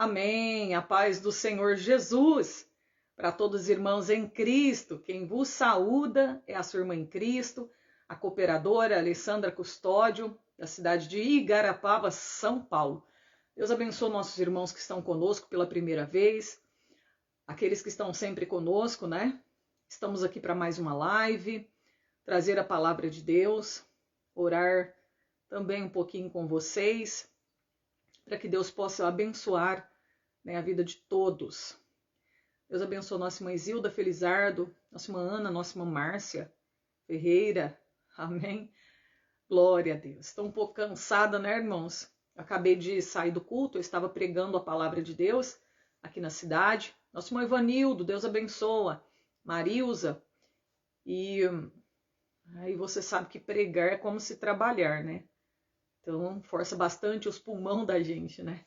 Amém. A paz do Senhor Jesus. Para todos os irmãos em Cristo, quem vos saúda é a sua irmã em Cristo, a cooperadora Alessandra Custódio, da cidade de Igarapava, São Paulo. Deus abençoe nossos irmãos que estão conosco pela primeira vez, aqueles que estão sempre conosco, né? Estamos aqui para mais uma live, trazer a palavra de Deus, orar também um pouquinho com vocês, para que Deus possa abençoar, né, a vida de todos. Deus abençoe nossa irmã Zilda Felizardo, nossa irmã Ana, nossa irmã Márcia Ferreira. Amém. Glória a Deus. Estou um pouco cansada, né, irmãos? Acabei de sair do culto, eu estava pregando a palavra de Deus aqui na cidade. Nosso irmão Ivanildo, Deus abençoa. Marilza. E aí você sabe que pregar é como se trabalhar, né? Então força bastante os pulmões da gente, né?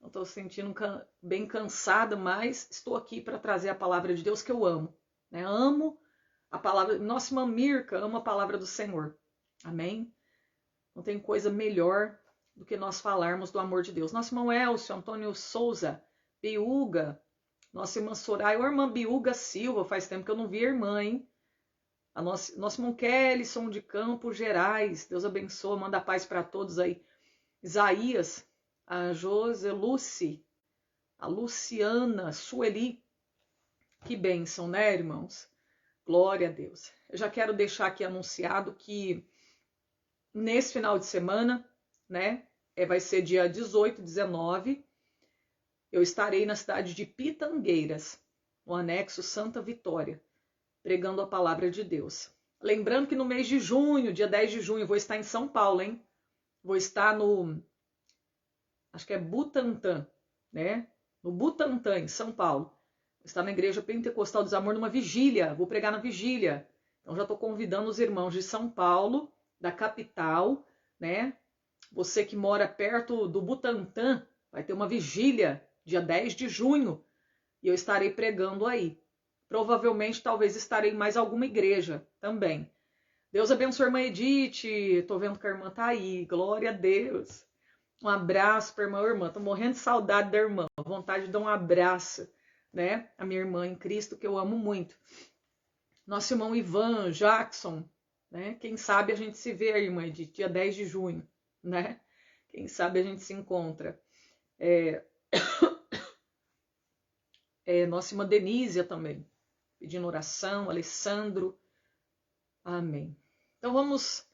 Estou sentindo bem cansada, mas estou aqui para trazer a palavra de Deus que eu amo, né? Amo a palavra, nossa irmã Mirka ama a palavra do Senhor, amém? Não tem coisa melhor do que nós falarmos do amor de Deus. Nosso irmão Elcio, Antônio Souza, Biúga, nossa irmã Soraya, ou irmã Biúga Silva, faz tempo que eu não vi a irmã, hein? A nosso irmão Kellyson de Campos Gerais, Deus abençoe, manda paz para todos aí. Isaías, a Joseluce, a Luciana, Sueli, que bênção, né, irmãos? Glória a Deus. Eu já quero deixar aqui anunciado que nesse final de semana, né, vai ser dia 18 e 19, eu estarei na cidade de Pitangueiras, no anexo Santa Vitória, pregando a palavra de Deus. Lembrando que no mês de junho, dia 10 de junho, eu vou estar em São Paulo, hein? Vou estar no, acho que é Butantã, né? No Butantã, em São Paulo. Vou estar na Igreja Pentecostal dos Amor numa vigília. Vou pregar na vigília. Então já estou convidando os irmãos de São Paulo, da capital, né? Você que mora perto do Butantã, vai ter uma vigília, dia 10 de junho. E eu estarei pregando aí. Provavelmente, talvez estarei em mais alguma igreja também. Deus abençoe a irmã Edith. Estou vendo que a irmã está aí. Glória a Deus. Um abraço para a irmã. Tô morrendo de saudade da irmã. Vontade de dar um abraço, né? A minha irmã em Cristo, que eu amo muito. Nosso irmão Ivan, Jackson, né? Quem sabe a gente se vê aí, irmã, de dia 10 de junho, né? Quem sabe a gente se encontra. Nossa irmã Denísia também, pedindo oração, Alessandro. Amém. Então vamos,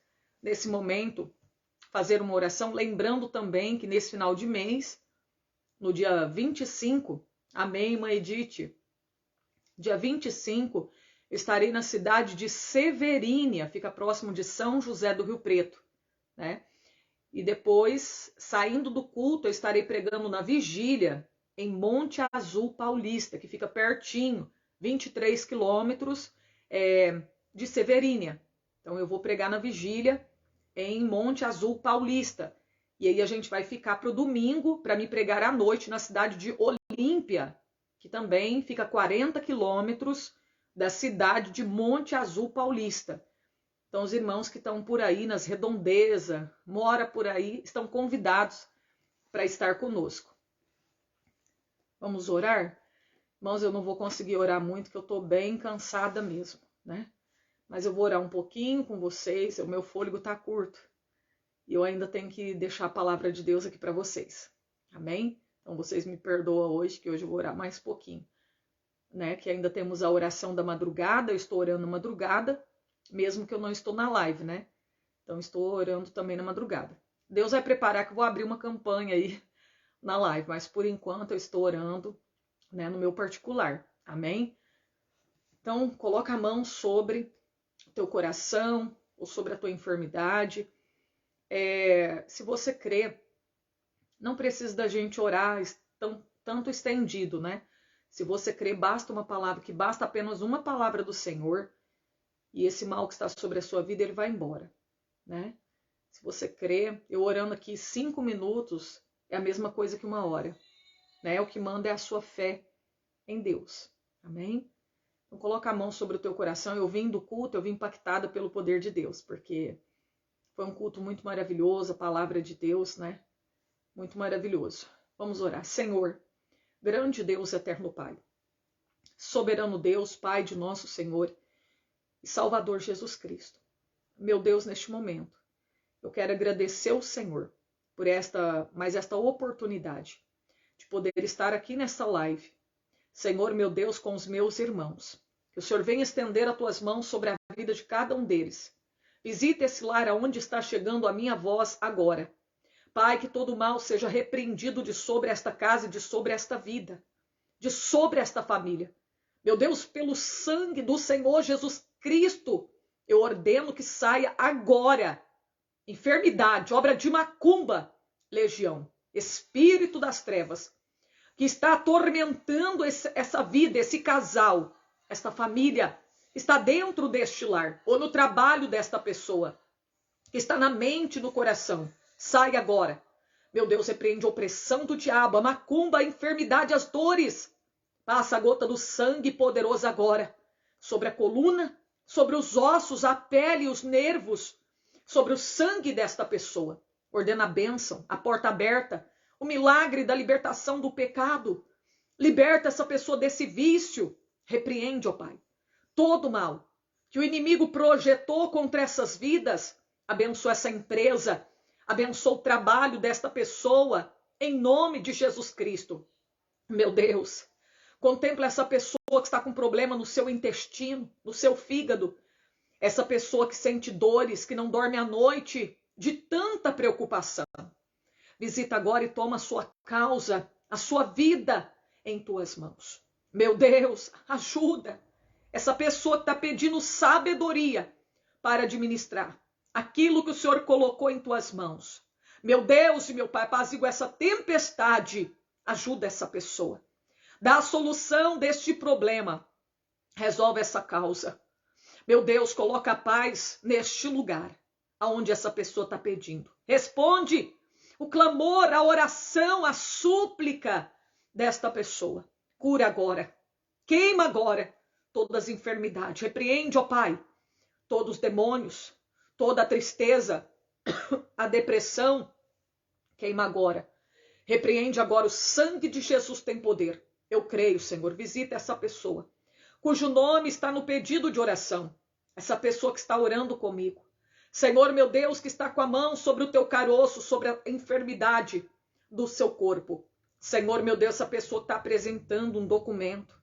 nesse momento, fazer uma oração, lembrando também que nesse final de mês, no dia 25, amém, irmã Edith, dia 25, eu estarei na cidade de Severínia, fica próximo de São José do Rio Preto, né? E depois, saindo do culto, eu estarei pregando na vigília em Monte Azul Paulista, que fica pertinho, 23 quilômetros de Severínia. Então eu vou pregar na vigília em Monte Azul Paulista. E aí a gente vai ficar para o domingo para me pregar à noite na cidade de Olímpia, que também fica a 40 quilômetros da cidade de Monte Azul Paulista. Então os irmãos que estão por aí nas redondezas, mora por aí, estão convidados para estar conosco. Vamos orar? Irmãos, eu não vou conseguir orar muito, que eu estou bem cansada mesmo, né? Mas eu vou orar um pouquinho com vocês, o meu fôlego está curto. E eu ainda tenho que deixar a palavra de Deus aqui para vocês. Amém? Então vocês me perdoam hoje, que hoje eu vou orar mais pouquinho. Né? Que ainda temos a oração da madrugada, eu estou orando na madrugada, mesmo que eu não estou na live, né? Então estou orando também na madrugada. Deus vai preparar que eu vou abrir uma campanha aí na live, mas por enquanto eu estou orando, né, no meu particular. Amém? Então coloca a mão sobre o teu coração ou sobre a tua enfermidade. Se você crê, não precisa da gente orar tanto estendido, né? Se você crê, basta uma palavra, que basta apenas uma palavra do Senhor, e esse mal que está sobre a sua vida, ele vai embora, né? Se você crê, eu orando aqui 5 minutos, é a mesma coisa que 1 hora, né? O que manda é a sua fé em Deus, amém? Então coloca a mão sobre o teu coração. Eu vim do culto, eu vim impactada pelo poder de Deus, porque foi um culto muito maravilhoso, a palavra de Deus, né? Muito maravilhoso. Vamos orar. Senhor, grande Deus, eterno Pai, soberano Deus, Pai de nosso Senhor e Salvador Jesus Cristo. Meu Deus, neste momento, eu quero agradecer ao Senhor por esta oportunidade de poder estar aqui nesta live. Senhor, meu Deus, com os meus irmãos. Que o Senhor venha estender as tuas mãos sobre a vida de cada um deles. Visita esse lar aonde está chegando a minha voz agora. Pai, que todo mal seja repreendido de sobre esta casa e de sobre esta vida, de sobre esta família. Meu Deus, pelo sangue do Senhor Jesus Cristo, eu ordeno que saia agora enfermidade, obra de macumba, legião, espírito das trevas, que está atormentando essa vida, esse casal, esta família, está dentro deste lar, ou no trabalho desta pessoa, que está na mente, no coração. Sai agora. Meu Deus, repreende a opressão do diabo, a macumba, a enfermidade, as dores. Passa a gota do sangue poderoso agora, sobre a coluna, sobre os ossos, a pele, os nervos, sobre o sangue desta pessoa. Ordena a bênção, a porta aberta, o milagre da libertação do pecado. Liberta essa pessoa desse vício. Repreende, ó Pai, todo mal que o inimigo projetou contra essas vidas. Abençoa essa empresa, abençoa o trabalho desta pessoa, em nome de Jesus Cristo. Meu Deus, contempla essa pessoa que está com problema no seu intestino, no seu fígado. Essa pessoa que sente dores, que não dorme à noite, de tanta preocupação. Visita agora e toma a sua causa, a sua vida em tuas mãos. Meu Deus, ajuda essa pessoa que está pedindo sabedoria para administrar aquilo que o Senhor colocou em tuas mãos. Meu Deus e meu Pai, apazigua essa tempestade. Ajuda essa pessoa. Dá a solução deste problema. Resolve essa causa. Meu Deus, coloca a paz neste lugar, aonde essa pessoa está pedindo. Responde o clamor, a oração, a súplica desta pessoa. Cura agora. Queima agora todas as enfermidades. Repreende, ó Pai, todos os demônios, toda a tristeza, a depressão. Queima agora. Repreende agora. O sangue de Jesus tem poder. Eu creio, Senhor. Visita essa pessoa, cujo nome está no pedido de oração. Essa pessoa que está orando comigo. Senhor, meu Deus, que está com a mão sobre o teu caroço, sobre a enfermidade do seu corpo. Senhor, meu Deus, essa pessoa está apresentando um documento.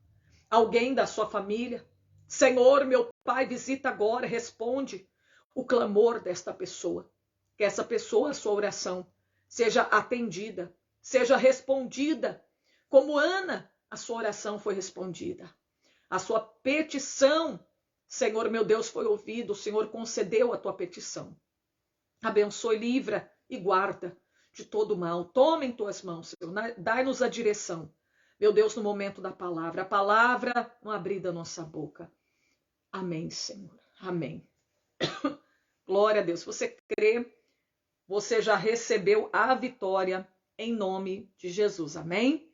Alguém da sua família. Senhor, meu Pai, visita agora, responde o clamor desta pessoa. Que essa pessoa, a sua oração, seja atendida, seja respondida. Como Ana, a sua oração foi respondida. A sua petição, Senhor, meu Deus, foi ouvido. O Senhor concedeu a tua petição. Abençoe, livra e guarda de todo mal. Toma em tuas mãos, Senhor. Dai-nos a direção. Meu Deus, no momento da palavra. A palavra no abrir da nossa boca. Amém, Senhor. Amém. Glória a Deus. Se você crê, você já recebeu a vitória em nome de Jesus. Amém?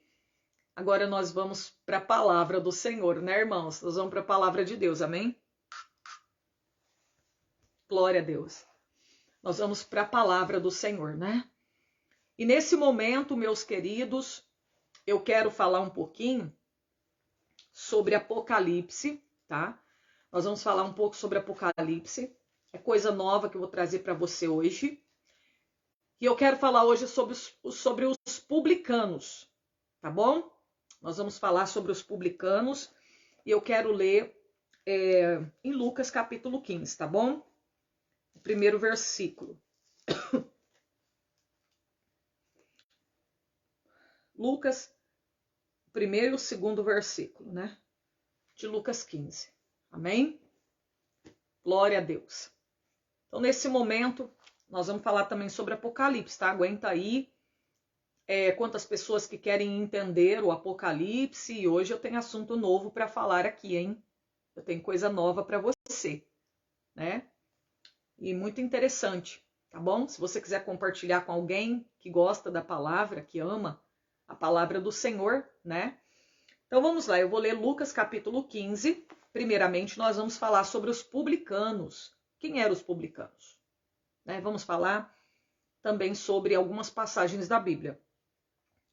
Agora nós vamos para a palavra do Senhor, né, irmãos? Nós vamos para a palavra de Deus. Amém? Glória a Deus. Nós vamos para a palavra do Senhor, né? E nesse momento, meus queridos, eu quero falar um pouquinho sobre Apocalipse, tá? Nós vamos falar um pouco sobre Apocalipse. É coisa nova que eu vou trazer para você hoje. E eu quero falar hoje sobre os publicanos, tá bom? Nós vamos falar sobre os publicanos. E eu quero ler em Lucas capítulo 15, tá bom? O primeiro versículo. Lucas, o primeiro e o segundo versículo, né? De Lucas 15. Amém? Glória a Deus. Então, nesse momento, nós vamos falar também sobre Apocalipse, tá? Aguenta aí. Quantas pessoas que querem entender o Apocalipse. E hoje eu tenho assunto novo para falar aqui, hein? Eu tenho coisa nova para você, né? E muito interessante, tá bom? Se você quiser compartilhar com alguém que gosta da palavra, que ama a palavra do Senhor, né? Então vamos lá, eu vou ler Lucas capítulo 15. Primeiramente, nós vamos falar sobre os publicanos. Quem eram os publicanos? Né? Vamos falar também sobre algumas passagens da Bíblia.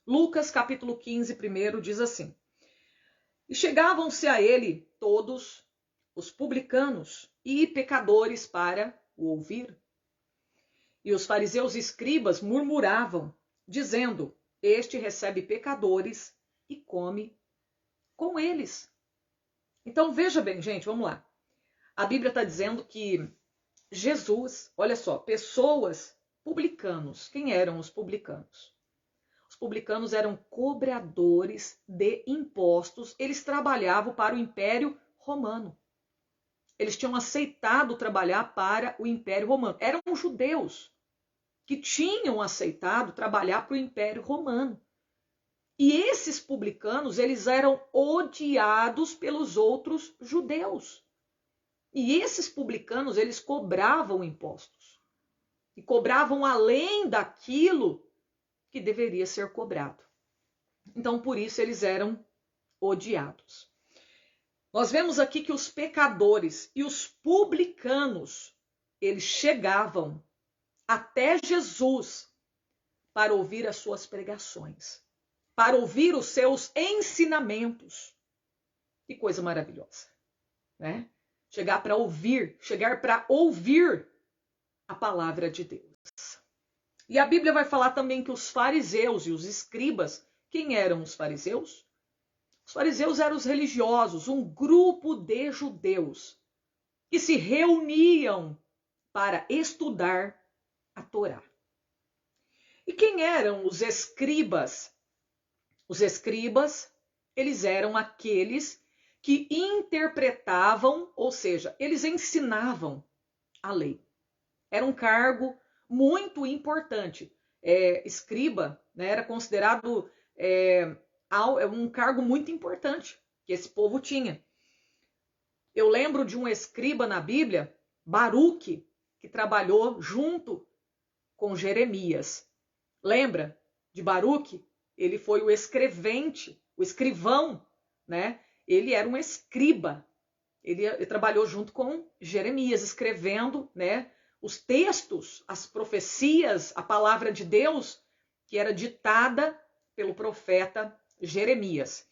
Lucas capítulo 15, primeiro, diz assim: E chegavam-se a ele todos os publicanos e pecadores para o ouvir. E os fariseus e escribas murmuravam, dizendo: Este recebe pecadores e come com eles. Então veja bem, gente, vamos lá. A Bíblia está dizendo que Jesus, olha só, pessoas, publicanos. Quem eram os publicanos? Os publicanos eram cobradores de impostos. Eles trabalhavam para o Império Romano. Eles tinham aceitado trabalhar para o Império Romano. Eram judeus que tinham aceitado trabalhar para o Império Romano. E esses publicanos, eles eram odiados pelos outros judeus. E esses publicanos, eles cobravam impostos. E cobravam além daquilo que deveria ser cobrado. Então, por isso, eles eram odiados. Nós vemos aqui que os pecadores e os publicanos, eles chegavam até Jesus para ouvir as suas pregações, para ouvir os seus ensinamentos. Que coisa maravilhosa, né? Chegar para ouvir a palavra de Deus. E a Bíblia vai falar também que os fariseus e os escribas, quem eram os fariseus? Os fariseus eram os religiosos, um grupo de judeus que se reuniam para estudar a Torá. E quem eram os escribas? Os escribas, eles eram aqueles que interpretavam, ou seja, eles ensinavam a lei. Era um cargo muito importante. Escriba, né, era considerado um cargo muito importante que esse povo tinha. Eu lembro de um escriba na Bíblia, Baruque, que trabalhou junto com Jeremias. Lembra de Baruque? Ele foi o escrevente, o escrivão, né? Ele era um escriba. Ele trabalhou junto com Jeremias, escrevendo, né, os textos, as profecias, a palavra de Deus, que era ditada pelo profeta Jeremias.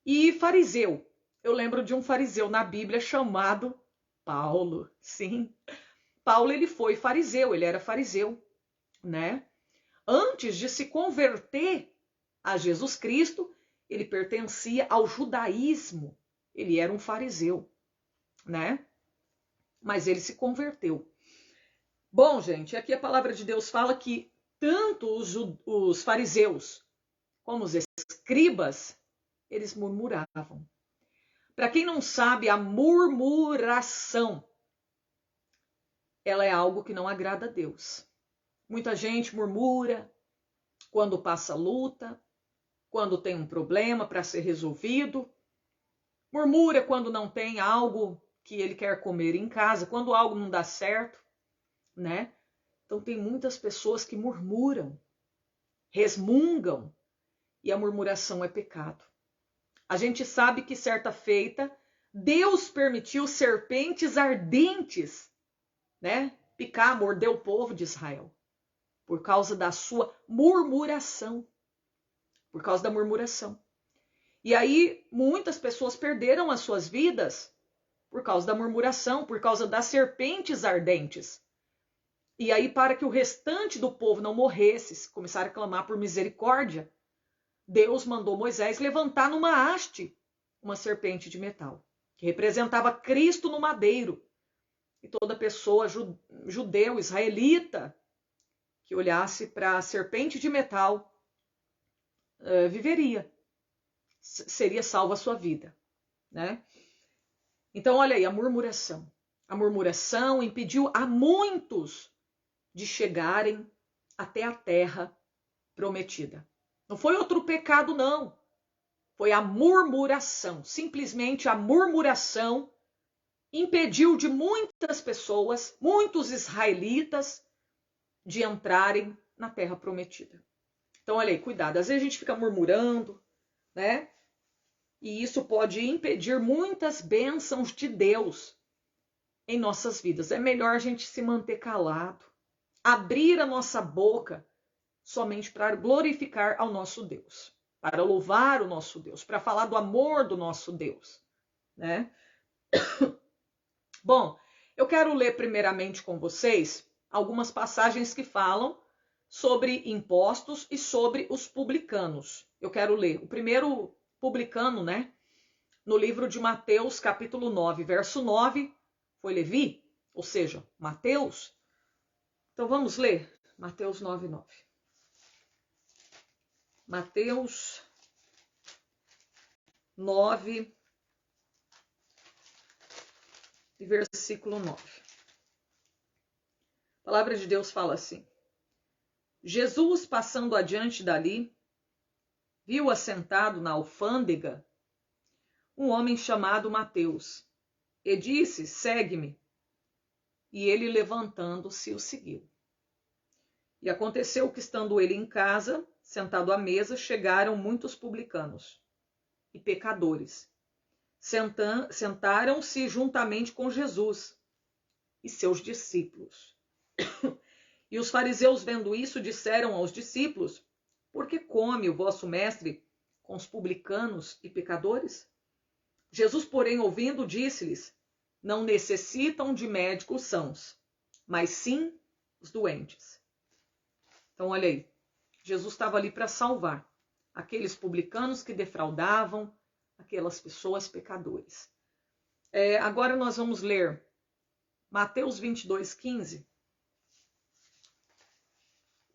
E fariseu. Eu lembro de um fariseu na Bíblia chamado Paulo. Sim, Paulo, ele foi fariseu, ele era fariseu, né? Antes de se converter a Jesus Cristo, ele pertencia ao judaísmo. Ele era um fariseu, né? Mas ele se converteu. Bom, gente, aqui a palavra de Deus fala que tanto os fariseus como os escribas, eles murmuravam. Para quem não sabe, a murmuração, ela é algo que não agrada a Deus. Muita gente murmura quando passa luta, quando tem um problema para ser resolvido. Murmura quando não tem algo que ele quer comer em casa, quando algo não dá certo, né? Então tem muitas pessoas que murmuram, resmungam, e a murmuração é pecado. A gente sabe que certa feita Deus permitiu serpentes ardentes, né, picar, morder o povo de Israel, por causa da sua murmuração. Por causa da murmuração. E aí muitas pessoas perderam as suas vidas por causa da murmuração, por causa das serpentes ardentes. E aí, para que o restante do povo não morresse, começaram a clamar por misericórdia, Deus mandou Moisés levantar numa haste uma serpente de metal, que representava Cristo no madeiro. E toda pessoa judeu, israelita, que olhasse para a serpente de metal, viveria, seria salva a sua vida, né? Então, olha aí, a murmuração. A murmuração impediu a muitos de chegarem até a terra prometida. Não foi outro pecado, não. Foi a murmuração. Simplesmente a murmuração impediu de muitas pessoas, muitos israelitas, de entrarem na terra prometida. Então, olha aí, cuidado. Às vezes a gente fica murmurando, né? E isso pode impedir muitas bênçãos de Deus em nossas vidas. É melhor a gente se manter calado, abrir a nossa boca somente para glorificar ao nosso Deus, para louvar o nosso Deus, para falar do amor do nosso Deus, né? Bom, eu quero ler primeiramente com vocês algumas passagens que falam sobre impostos e sobre os publicanos. Eu quero ler o primeiro publicano, né? No livro de Mateus, capítulo 9, verso 9, foi Levi, ou seja, Mateus. Então vamos ler Mateus 9, 9. Mateus 9, versículo 9. A palavra de Deus fala assim: Jesus, passando adiante dali, viu assentado na alfândega um homem chamado Mateus, e disse: segue-me. E ele, levantando-se, o seguiu. E aconteceu que, estando ele em casa, sentado à mesa, chegaram muitos publicanos e pecadores. Sentaram-se juntamente com Jesus e seus discípulos. E os fariseus, vendo isso, disseram aos discípulos: por que come o vosso mestre com os publicanos e pecadores? Jesus, porém, ouvindo, disse-lhes: não necessitam de médicos sãos, mas sim os doentes. Então, olha aí, Jesus estava ali para salvar aqueles publicanos que defraudavam aquelas pessoas pecadores. Agora nós vamos ler Mateus 22, 15.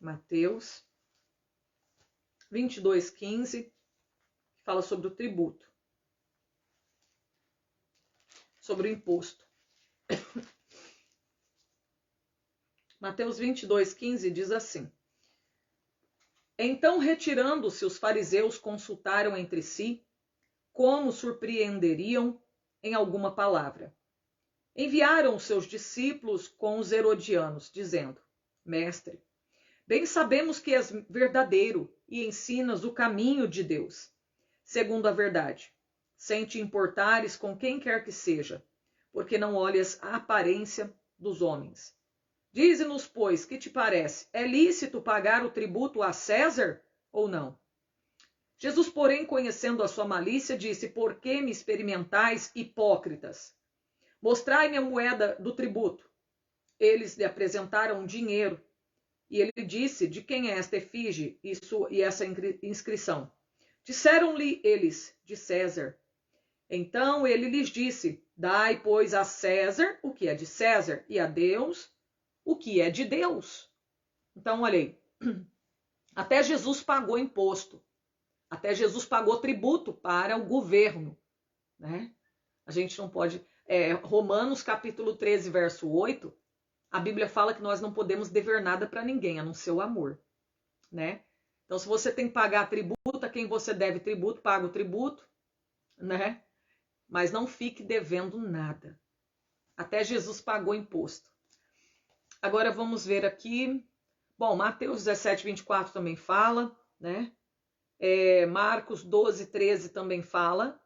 Mateus 22, 15, que fala sobre o tributo, sobre o imposto. Mateus 22, 15 diz assim: então, retirando-se, os fariseus consultaram entre si como surpreenderiam em alguma palavra. Enviaram os seus discípulos com os herodianos, dizendo: mestre, bem sabemos que és verdadeiro e ensinas o caminho de Deus, segundo a verdade, sem te importares com quem quer que seja, porque não olhas a aparência dos homens. Dize-nos, pois, que te parece? É lícito pagar o tributo a César ou não? Jesus, porém, conhecendo a sua malícia, disse: por que me experimentais, hipócritas? Mostrai-me a moeda do tributo. Eles lhe apresentaram dinheiro. E ele disse: de quem é esta efígie e essa inscrição? Disseram-lhe eles: de César. Então ele lhes disse: dai, pois, a César o que é de César, e a Deus o que é de Deus. Então, olha aí, até Jesus pagou imposto, até Jesus pagou tributo para o governo, né? A gente não pode... Romanos capítulo 13, verso 8, a Bíblia fala que nós não podemos dever nada para ninguém, a não ser o amor, né? Então, se você tem que pagar tributo, a quem você deve tributo, paga o tributo, né? Mas não fique devendo nada. Até Jesus pagou imposto. Agora vamos ver aqui. Bom, Mateus 17, 24 também fala, né? Marcos 12, 13 também fala.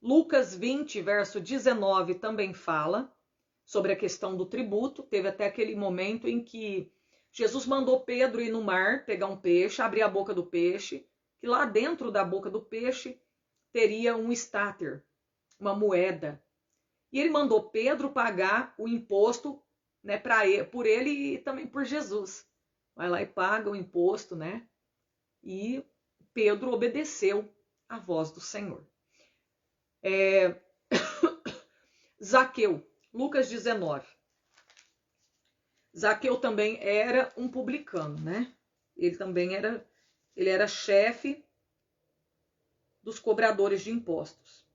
Lucas 20, verso 19 também fala sobre a questão do tributo. Teve até aquele momento em que Jesus mandou Pedro ir no mar, pegar um peixe, abrir a boca do peixe, que lá dentro da boca do peixe teria um estáter, uma moeda. E ele mandou Pedro pagar o imposto, né, por ele e também por Jesus. Vai lá e paga o imposto, né? E Pedro obedeceu à voz do Senhor. Zaqueu, Lucas 19. Zaqueu também era um publicano, né? Ele também era chefe dos cobradores de impostos.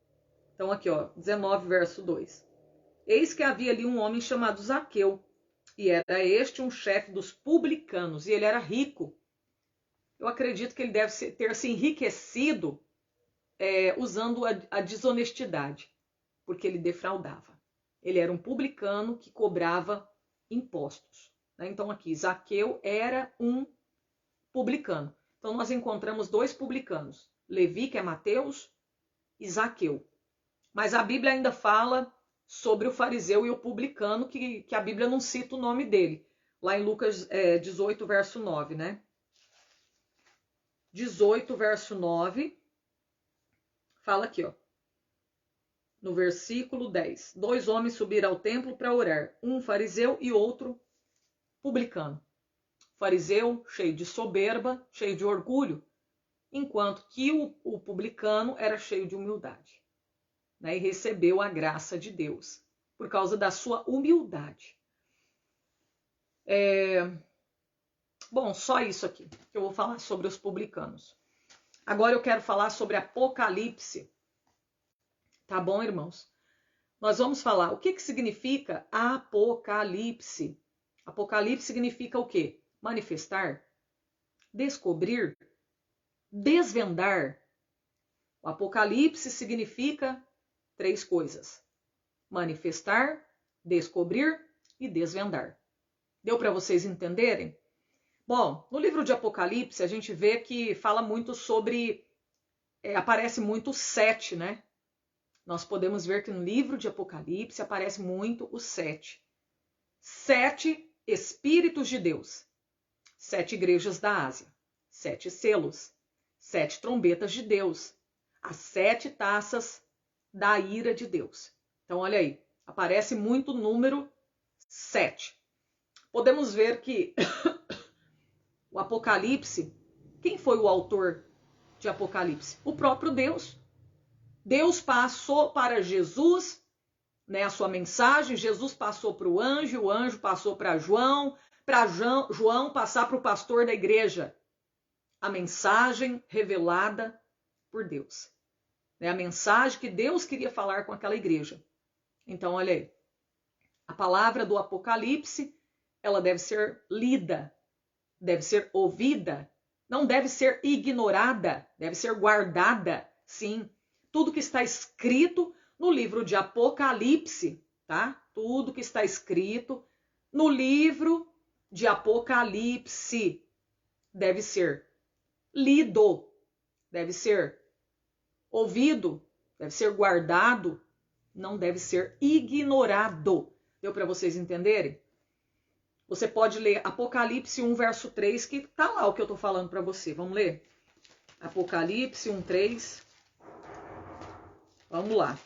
Então aqui, ó, 19, verso 2. Eis que havia ali um homem chamado Zaqueu, e era este um chefe dos publicanos, e ele era rico. Eu acredito que ele deve ter se enriquecido usando a desonestidade, porque ele defraudava. Ele era um publicano que cobrava impostos, né? Então aqui, Zaqueu era um publicano. Então nós encontramos dois publicanos, Levi, que é Mateus, e Zaqueu. Mas a Bíblia ainda fala sobre o fariseu e o publicano, que a Bíblia não cita o nome dele. Lá em Lucas 18, verso 9, né? 18, verso 9, fala aqui, ó. No versículo 10. 2 homens subiram ao templo para orar, um fariseu e outro publicano. Fariseu, cheio de soberba, cheio de orgulho, enquanto que o publicano era cheio de humildade, né? E recebeu a graça de Deus por causa da sua humildade. Bom, só isso aqui que eu vou falar sobre os publicanos. Agora eu quero falar sobre Apocalipse. Tá bom, irmãos? Nós vamos falar o que significa Apocalipse. Apocalipse significa o quê? Manifestar, descobrir, desvendar. O Apocalipse significa 3 coisas: manifestar, descobrir e desvendar. Deu para vocês entenderem? Bom, no livro de Apocalipse a gente vê que fala muito sobre, aparece muito o 7, né? Nós podemos ver que no livro de Apocalipse aparece muito o 7. 7 Espíritos de Deus, 7 igrejas da Ásia, 7 selos, 7 trombetas de Deus, as 7 taças da ira de Deus. Então, olha aí, aparece muito o número 7. Podemos ver que o Apocalipse, quem foi o autor de Apocalipse? O próprio Deus. Deus passou para Jesus, né, a sua mensagem, Jesus passou para o anjo passou para João passar para o pastor da igreja. A mensagem revelada por Deus. Né, a mensagem que Deus queria falar com aquela igreja. Então, olha aí. A palavra do Apocalipse, ela deve ser lida, deve ser ouvida, não deve ser ignorada, deve ser guardada, sim. Tudo que está escrito no livro de Apocalipse, tá? Tudo que está escrito no livro de Apocalipse deve ser lido, deve ser ouvido, deve ser guardado, não deve ser ignorado. Deu para vocês entenderem? Você pode ler Apocalipse 1, verso 3, que tá lá o que eu tô falando para você. Vamos ler? Apocalipse 1, 3. Vamos lá.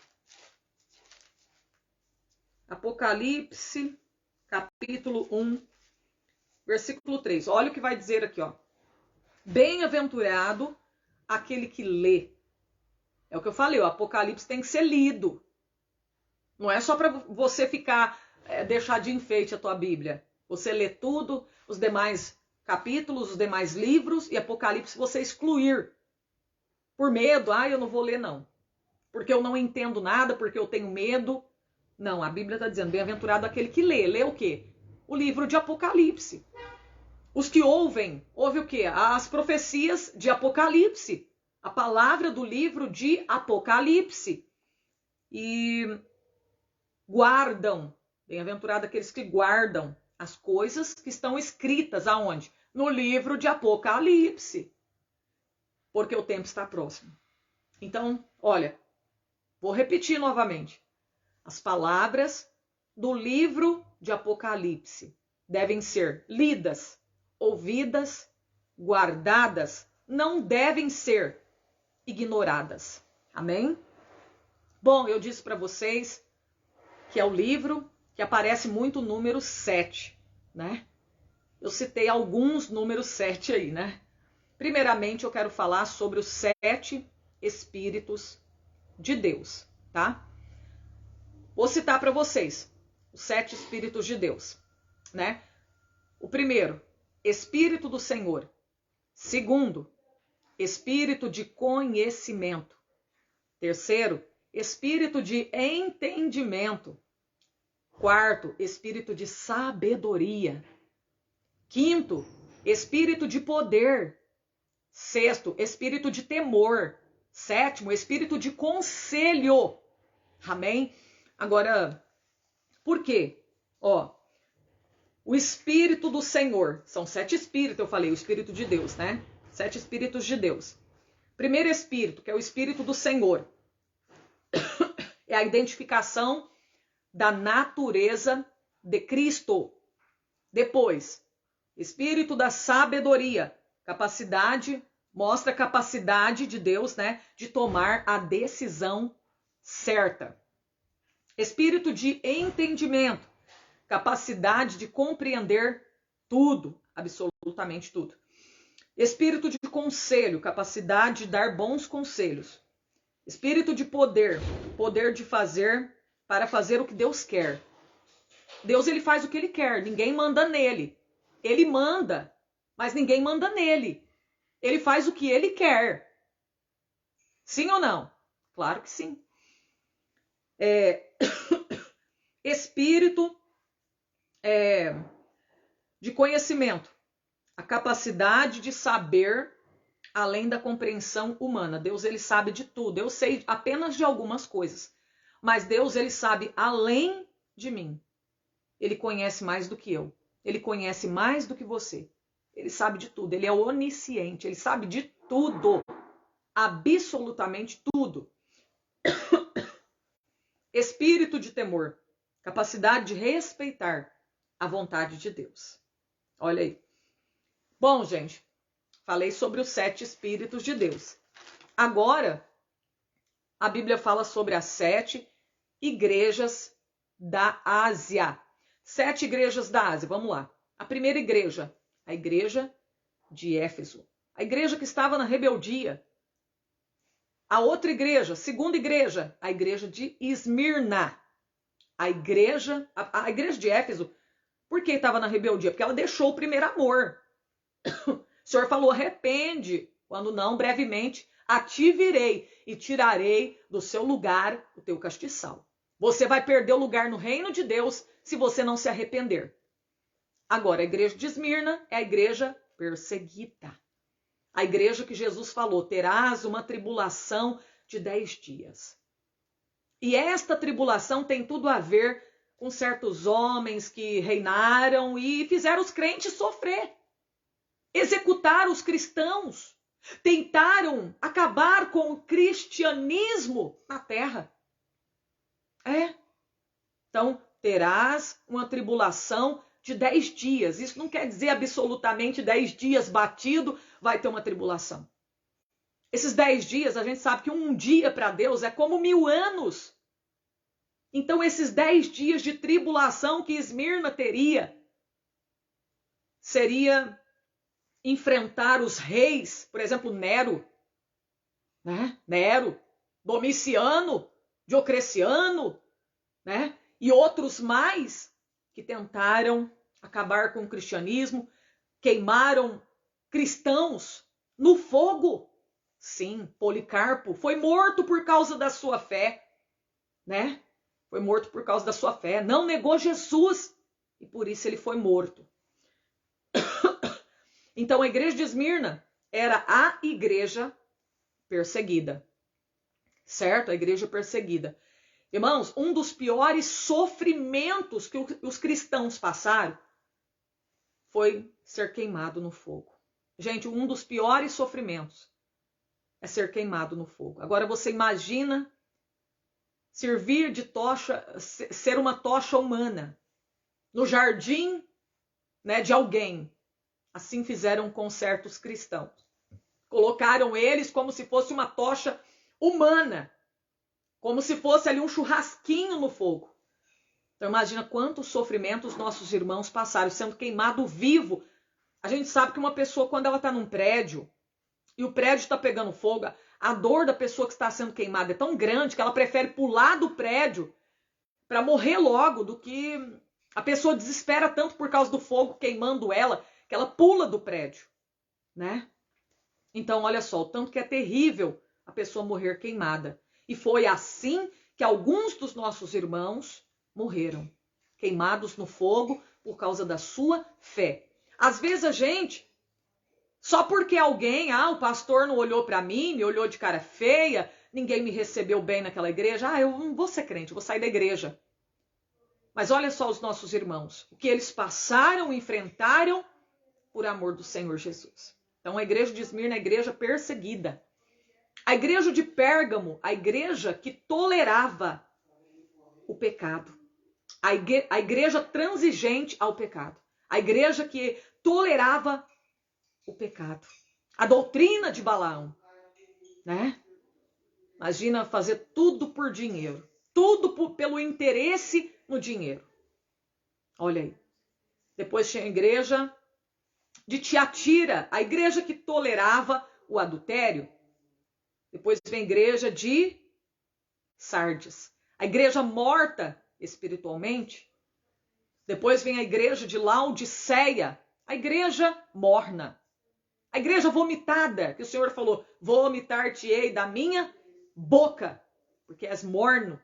Apocalipse, capítulo 1, versículo 3. Olha o que vai dizer aqui, ó. Bem-aventurado aquele que lê. É o que eu falei, o Apocalipse tem que ser lido. Não é só para você ficar, deixar de enfeite a tua Bíblia. Você lê tudo, os demais capítulos, os demais livros, e Apocalipse você excluir. Por medo, eu não vou ler não. Porque eu não entendo nada, porque eu tenho medo. Não, a Bíblia está dizendo, bem-aventurado aquele que lê. Lê o quê? O livro de Apocalipse. Os que ouvem o quê? As profecias de Apocalipse. A palavra do livro de Apocalipse. E guardam, bem-aventurado aqueles que guardam as coisas que estão escritas aonde? No livro de Apocalipse. Porque o tempo está próximo. Então, olha, vou repetir novamente. As palavras do livro de Apocalipse devem ser lidas, ouvidas, guardadas, não devem ser ignoradas. Amém? Bom, eu disse para vocês que é o livro que aparece muito o número 7, né? Eu citei alguns números 7 aí, né? Primeiramente, eu quero falar sobre os 7 Espíritos de Deus, tá? Vou citar para vocês os 7 Espíritos de Deus, né? O primeiro, Espírito do Senhor. Segundo, Espírito de conhecimento. Terceiro, Espírito de entendimento. Quarto, Espírito de sabedoria. Quinto, Espírito de poder. Sexto, Espírito de temor. Sétimo, Espírito de conselho. Amém? Agora, por quê? Ó, o Espírito do Senhor. São 7 Espíritos, eu falei, o Espírito de Deus, né? 7 Espíritos de Deus. Primeiro Espírito, que é o Espírito do Senhor. É a identificação da natureza de Cristo. Depois, Espírito da sabedoria, capacidade mostra a capacidade de Deus, né, de tomar a decisão certa. Espírito de entendimento, capacidade de compreender tudo, absolutamente tudo. Espírito de conselho, capacidade de dar bons conselhos. Espírito de poder, poder de fazer para fazer o que Deus quer. Deus, ele faz o que ele quer, ninguém manda nele. Ele manda, mas ninguém manda nele. Ele faz o que ele quer. Sim ou não? Claro que sim. Espírito de conhecimento, a capacidade de saber além da compreensão humana. Deus, ele sabe de tudo. Eu sei apenas de algumas coisas, mas Deus, ele sabe além de mim. Ele conhece mais do que eu. Ele conhece mais do que você. Ele sabe de tudo. Ele é onisciente. Ele sabe de tudo. Absolutamente tudo. Espírito de temor, capacidade de respeitar a vontade de Deus. Olha aí. Bom, gente, falei sobre os 7 Espíritos de Deus. Agora, a Bíblia fala sobre as 7 igrejas da Ásia. 7 igrejas da Ásia, vamos lá. A primeira igreja, a igreja de Éfeso. A igreja que estava na rebeldia. A outra igreja, segunda igreja, a igreja de Esmirna. A igreja de Éfeso, por que estava na rebeldia? Porque ela deixou o primeiro amor. O Senhor falou, arrepende, quando não, brevemente, a ti virei e tirarei do seu lugar o teu castiçal. Você vai perder o lugar no reino de Deus se você não se arrepender. Agora, a igreja de Esmirna é a igreja perseguida. A igreja que Jesus falou, terás uma tribulação de 10 dias. E esta tribulação tem tudo a ver com certos homens que reinaram e fizeram os crentes sofrer. Executaram os cristãos. Tentaram acabar com o cristianismo na terra. Então, terás uma tribulação de 10 dias. Isso não quer dizer absolutamente 10 dias batido, vai ter uma tribulação. Esses 10 dias, a gente sabe que um dia para Deus é como 1000 anos. Então, esses 10 dias de tribulação que Esmirna teria, seria enfrentar os reis, por exemplo, Nero, né? Nero, Domiciano, Diocleciano, né? E outros mais que tentaram acabar com o cristianismo, queimaram cristãos no fogo. Sim, Policarpo foi morto por causa da sua fé, né? Foi morto por causa da sua fé, não negou Jesus e por isso ele foi morto. Então a igreja de Esmirna era a igreja perseguida, certo? A igreja perseguida. Irmãos, um dos piores sofrimentos que os cristãos passaram foi ser queimado no fogo. Gente, um dos piores sofrimentos é ser queimado no fogo. Agora você imagina servir de tocha, ser uma tocha humana no jardim, né, de alguém. Assim fizeram com certos cristãos. Colocaram eles como se fosse uma tocha humana. Como se fosse ali um churrasquinho no fogo. Então imagina quantos sofrimentos nossos irmãos passaram, sendo queimado vivo. A gente sabe que uma pessoa, quando ela está num prédio, e o prédio está pegando fogo, a dor da pessoa que está sendo queimada é tão grande que ela prefere pular do prédio para morrer logo, do que a pessoa desespera tanto por causa do fogo queimando ela, que ela pula do prédio, né? Então olha só, o tanto que é terrível a pessoa morrer queimada. E foi assim que alguns dos nossos irmãos morreram, queimados no fogo por causa da sua fé. Às vezes a gente, só porque alguém, o pastor não olhou para mim, me olhou de cara feia, ninguém me recebeu bem naquela igreja, eu não vou ser crente, vou sair da igreja. Mas olha só os nossos irmãos, o que eles passaram, enfrentaram por amor do Senhor Jesus. Então a igreja de Esmirna é a igreja perseguida. A igreja de Pérgamo, a igreja que tolerava o pecado. A igreja transigente ao pecado. A igreja que tolerava o pecado. a doutrina de Balaão, né? Imagina fazer tudo por dinheiro, tudo pelo interesse no dinheiro. Olha aí. Depois tinha a igreja de Tiatira, a igreja que tolerava o adultério. Depois vem a igreja de Sardes, a igreja morta espiritualmente. Depois vem a igreja de Laodiceia, a igreja morna. A igreja vomitada, que o Senhor falou, vomitar-te-ei da minha boca, porque és morno,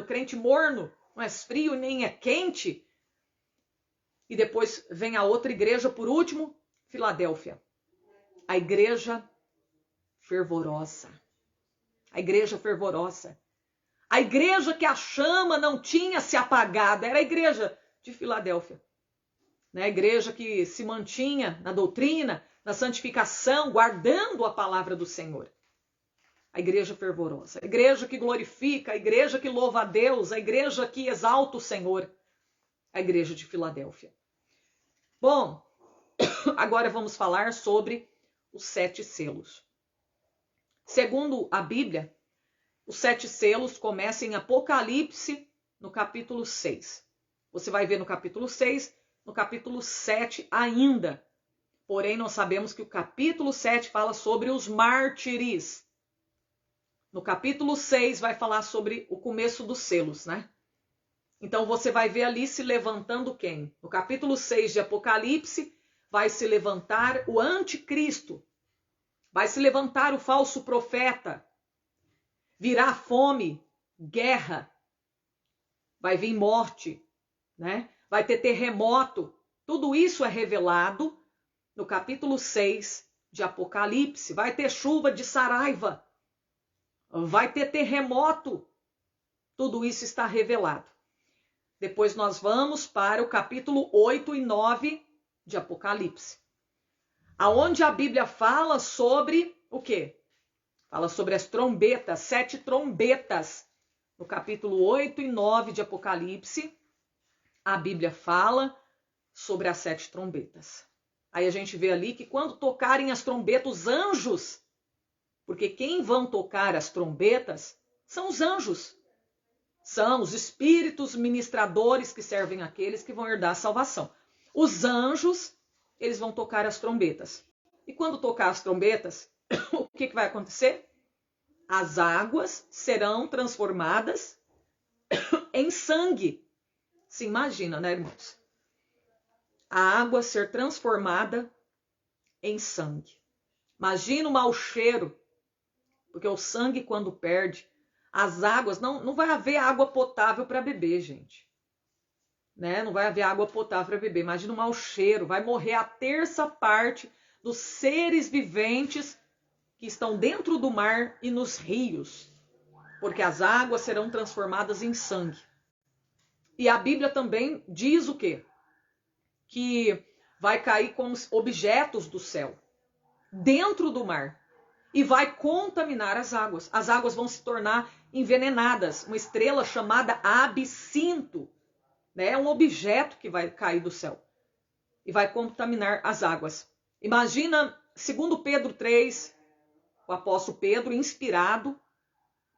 crente morno, não és frio nem é quente. E depois vem a outra igreja, por último, Filadélfia, a igreja fervorosa. A igreja fervorosa. A igreja que a chama não tinha se apagado, era a igreja de Filadélfia. Né? A igreja que se mantinha na doutrina, na santificação, guardando a palavra do Senhor. A igreja fervorosa, a igreja que glorifica, a igreja que louva a Deus, a igreja que exalta o Senhor, a igreja de Filadélfia. Bom, agora vamos falar sobre os 7 selos. Segundo a Bíblia, os 7 selos começam em Apocalipse, no capítulo 6. Você vai ver no capítulo 6, no capítulo 7 ainda. Porém, nós sabemos que o capítulo 7 fala sobre os mártires. No capítulo 6 vai falar sobre o começo dos selos, né? Então você vai ver ali se levantando quem? No capítulo 6 de Apocalipse vai se levantar o anticristo. Vai se levantar o falso profeta. Virá fome, guerra. Vai vir morte, né? Vai ter terremoto. Tudo isso é revelado no capítulo 6 de Apocalipse. Vai ter chuva de saraiva. Vai ter terremoto. Tudo isso está revelado. Depois nós vamos para o capítulo 8 e 9 de Apocalipse. Aonde a Bíblia fala sobre o quê? Fala sobre as trombetas, 7 trombetas. No capítulo 8 e 9 de Apocalipse, a Bíblia fala sobre as 7 trombetas. Aí a gente vê ali que quando tocarem as trombetas, os anjos, porque quem vão tocar as trombetas são os anjos. São os espíritos ministradores que servem àqueles que vão herdar a salvação. Os anjos, eles vão tocar as trombetas. E quando tocar as trombetas, o que vai acontecer? As águas serão transformadas em sangue. Se imagina, né, irmãos? A água ser transformada em sangue. Imagina o mau cheiro, porque o sangue, quando perde, as águas, não vai haver água potável para beber, gente. Né? Não vai haver água potável para beber. Imagina o mau cheiro. Vai morrer a terça parte dos seres viventes que estão dentro do mar e nos rios. Porque as águas serão transformadas em sangue. E a Bíblia também diz o quê? Que vai cair como objetos do céu, dentro do mar. E vai contaminar as águas. As águas vão se tornar envenenadas. Uma estrela chamada absinto, né? É um objeto que vai cair do céu. E vai contaminar as águas. Imagina, segundo Pedro 3, o apóstolo Pedro, inspirado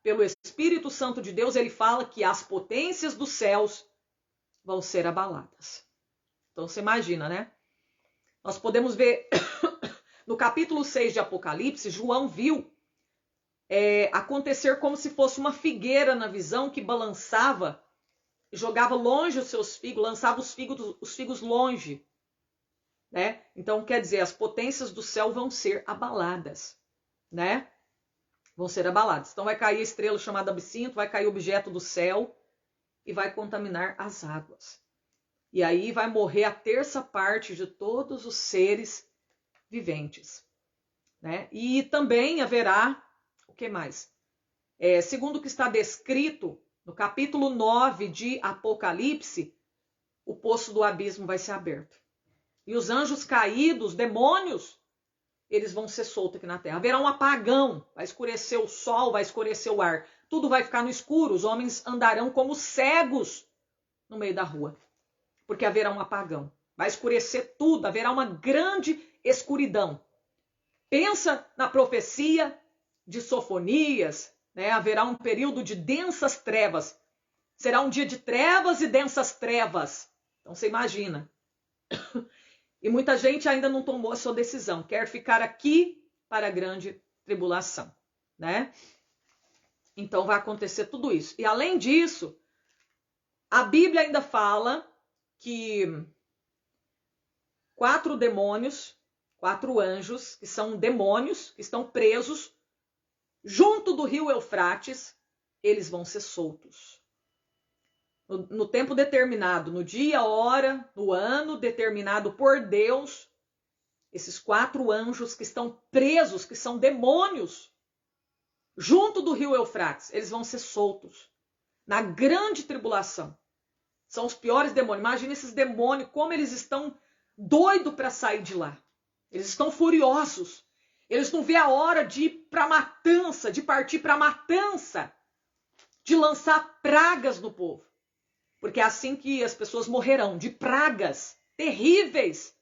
pelo Espírito Santo de Deus, ele fala que as potências dos céus vão ser abaladas. Então você imagina, né? Nós podemos ver no capítulo 6 de Apocalipse, João viu acontecer como se fosse uma figueira na visão que balançava, jogava longe os seus figos, lançava os figos longe. Né? Então, quer dizer, as potências do céu vão ser abaladas. Né? Vão ser abaladas. Então vai cair a estrela chamada absinto, vai cair o objeto do céu e vai contaminar as águas. E aí vai morrer a terça parte de todos os seres viventes. Né? E também haverá, o que mais? Segundo o que está descrito no capítulo 9 de Apocalipse, o poço do abismo vai ser aberto. E os anjos caídos, demônios, eles vão ser soltos aqui na terra. Haverá um apagão, vai escurecer o sol, vai escurecer o ar. Tudo vai ficar no escuro, os homens andarão como cegos no meio da rua. Porque haverá um apagão. Vai escurecer tudo, haverá uma grande escuridão. Pensa na profecia de Sofonias, né? Haverá um período de densas trevas. Será um dia de trevas e densas trevas. Então você imagina. E muita gente ainda não tomou a sua decisão, quer ficar aqui para a grande tribulação, né? Então vai acontecer tudo isso. E além disso, a Bíblia ainda fala que 4 demônios, 4 anjos, que são demônios, que estão presos junto do rio Eufrates, eles vão ser soltos. No tempo determinado, no dia, hora, no ano determinado por Deus, esses 4 anjos que estão presos, que são demônios, junto do rio Eufrates, eles vão ser soltos na grande tribulação. São os piores demônios. Imagina esses demônios, como eles estão doidos para sair de lá. Eles estão furiosos. Eles não vê a hora de ir para a matança, de partir para a matança, de lançar pragas no povo. Porque é assim que as pessoas morrerão, de pragas terríveis,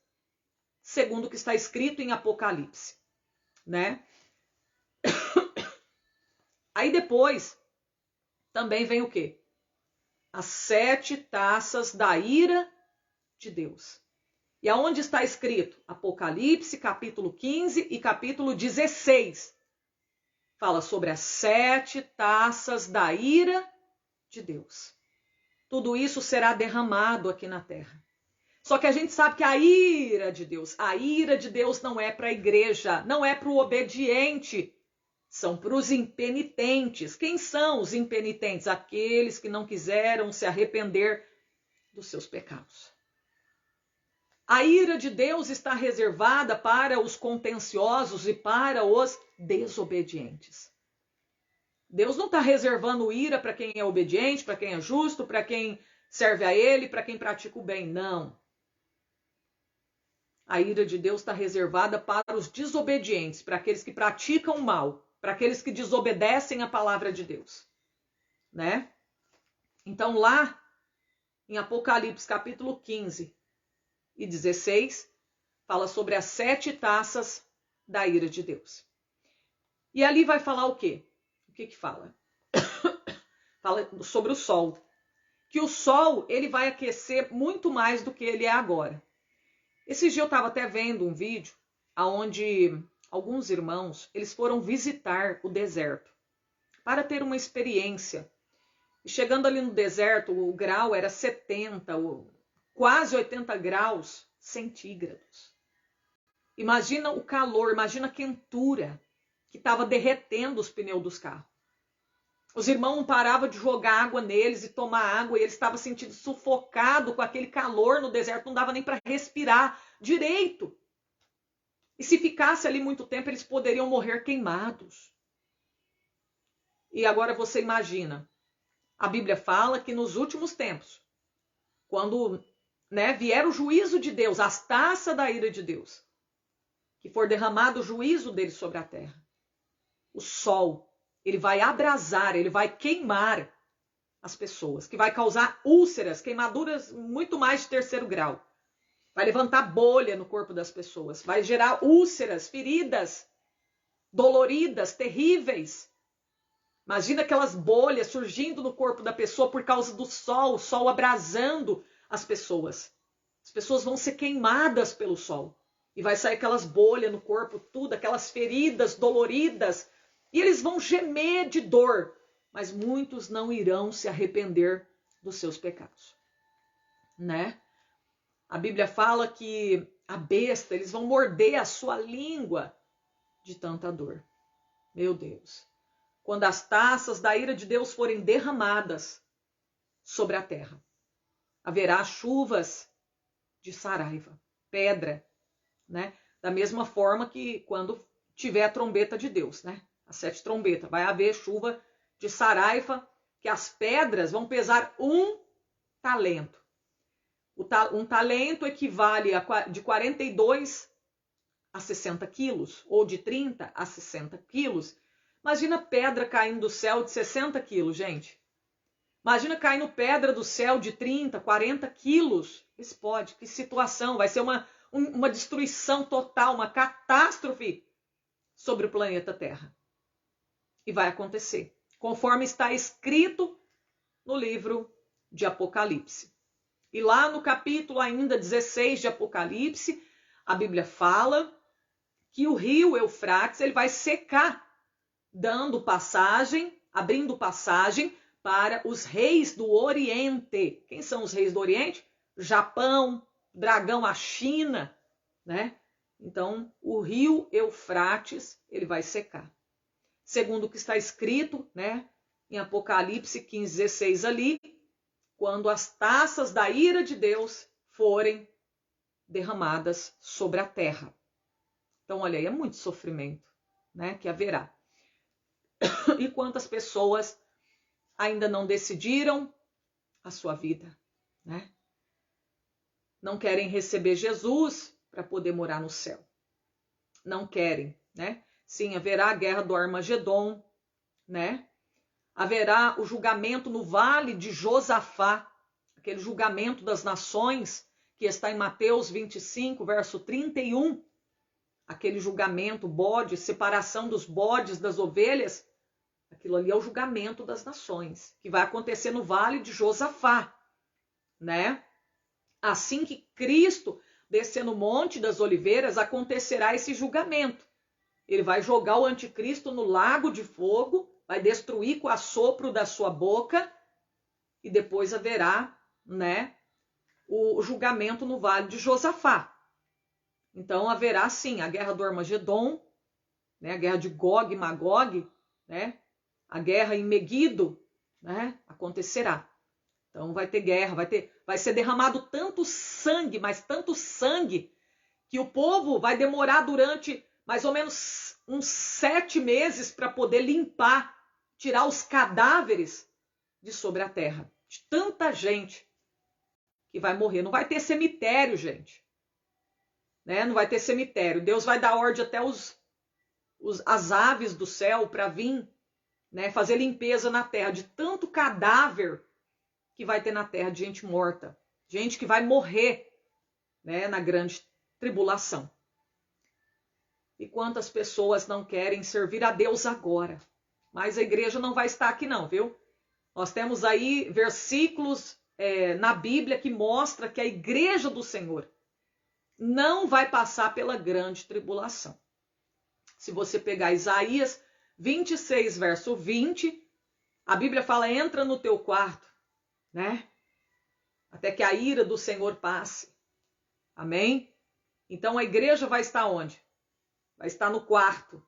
segundo o que está escrito em Apocalipse, né? Aí depois também vem o quê? As 7 taças da ira de Deus. E aonde está escrito? Apocalipse, capítulo 15 e capítulo 16. Fala sobre as 7 taças da ira de Deus. Tudo isso será derramado aqui na terra. Só que a gente sabe que a ira de Deus não é para a igreja, não é para o obediente, são para os impenitentes. Quem são os impenitentes? Aqueles que não quiseram se arrepender dos seus pecados. A ira de Deus está reservada para os contenciosos e para os desobedientes. Deus não está reservando ira para quem é obediente, para quem é justo, para quem serve a Ele, para quem pratica o bem. Não. A ira de Deus está reservada para os desobedientes, para aqueles que praticam o mal, para aqueles que desobedecem a palavra de Deus, né? Então lá em Apocalipse capítulo 15 e 16, fala sobre as 7 taças da ira de Deus. E ali vai falar o quê? O que fala? Fala sobre o sol. Que o sol, ele vai aquecer muito mais do que ele é agora. Esse dia eu estava até vendo um vídeo onde alguns irmãos, eles foram visitar o deserto para ter uma experiência. E chegando ali no deserto, o grau era 70, quase 80 graus centígrados. Imagina o calor, imagina a quentura que estava derretendo os pneus dos carros. Os irmãos não paravam de jogar água neles e tomar água, e eles estavam sentindo sufocado com aquele calor no deserto, não dava nem para respirar direito. E se ficasse ali muito tempo, eles poderiam morrer queimados. E agora você imagina, a Bíblia fala que nos últimos tempos, quando vier o juízo de Deus, as taças da ira de Deus, que for derramado o juízo dele sobre a terra, o sol, ele vai abrasar, ele vai queimar as pessoas, que vai causar úlceras, queimaduras muito mais de 3º grau. Vai levantar bolha no corpo das pessoas, vai gerar úlceras, feridas, doloridas, terríveis. Imagina aquelas bolhas surgindo no corpo da pessoa por causa do sol, o sol abrasando as pessoas. As pessoas vão ser queimadas pelo sol. E vai sair aquelas bolhas no corpo, tudo, aquelas feridas doloridas. E eles vão gemer de dor, mas muitos não irão se arrepender dos seus pecados, né? A Bíblia fala que a besta, eles vão morder a sua língua de tanta dor. Meu Deus. Quando as taças da ira de Deus forem derramadas sobre a terra, haverá chuvas de saraiva, pedra, né? Da mesma forma que quando tiver a trombeta de Deus, né? As 7 trombetas, vai haver chuva de saraiva, que as pedras vão pesar 1 talento. Um talento equivale de 42 a 60 quilos, ou de 30 a 60 quilos. Imagina pedra caindo do céu de 60 quilos, gente. Imagina caindo pedra do céu de 30, 40 quilos. Que situação, vai ser uma destruição total, uma catástrofe sobre o planeta Terra. E vai acontecer, conforme está escrito no livro de Apocalipse. E lá no capítulo ainda 16 de Apocalipse, a Bíblia fala que o rio Eufrates ele vai secar, dando passagem, abrindo passagem para os reis do Oriente. Quem são os reis do Oriente? Japão, dragão, a China, né? Então, o rio Eufrates, ele vai secar. Segundo o que está escrito, né, em Apocalipse 15, 16 ali, quando as taças da ira de Deus forem derramadas sobre a terra. Então, olha aí, é muito sofrimento, né, que haverá. E quantas pessoas ainda não decidiram a sua vida, né? Não querem receber Jesus para poder morar no céu. Não querem, né? Sim, haverá a guerra do Armagedon, né? Haverá o julgamento no vale de Josafá, aquele julgamento das nações que está em Mateus 25, verso 31. Aquele julgamento, bode, separação dos bodes das ovelhas, aquilo ali é o julgamento das nações, que vai acontecer no vale de Josafá, né? Assim que Cristo descer no Monte das Oliveiras, acontecerá esse julgamento. Ele vai jogar o anticristo no lago de fogo, vai destruir com o assopro da sua boca, e depois haverá, né, o julgamento no vale de Josafá. Então haverá sim a guerra do Armagedon, né, a guerra de Gog e Magog, né, a guerra em Meguido, né, acontecerá. Então vai ter guerra, vai ser derramado tanto sangue, mas tanto sangue, que o povo vai demorar durante mais ou menos uns 7 meses para poder limpar, tirar os cadáveres de sobre a terra. De tanta gente que vai morrer. Não vai ter cemitério, gente. Né? Não vai ter cemitério. Deus vai dar ordem até as aves do céu para vir, né, fazer limpeza na terra. De tanto cadáver que vai ter na terra de gente morta. Gente que vai morrer, né, na grande tribulação. E quantas pessoas não querem servir a Deus agora? Mas a igreja não vai estar aqui não, viu? Nós temos aí versículos na Bíblia que mostra que a igreja do Senhor não vai passar pela grande tribulação. Se você pegar Isaías 26, verso 20, a Bíblia fala, entra no teu quarto, né? Até que a ira do Senhor passe. Amém? Então a igreja vai estar onde? Vai estar no quarto.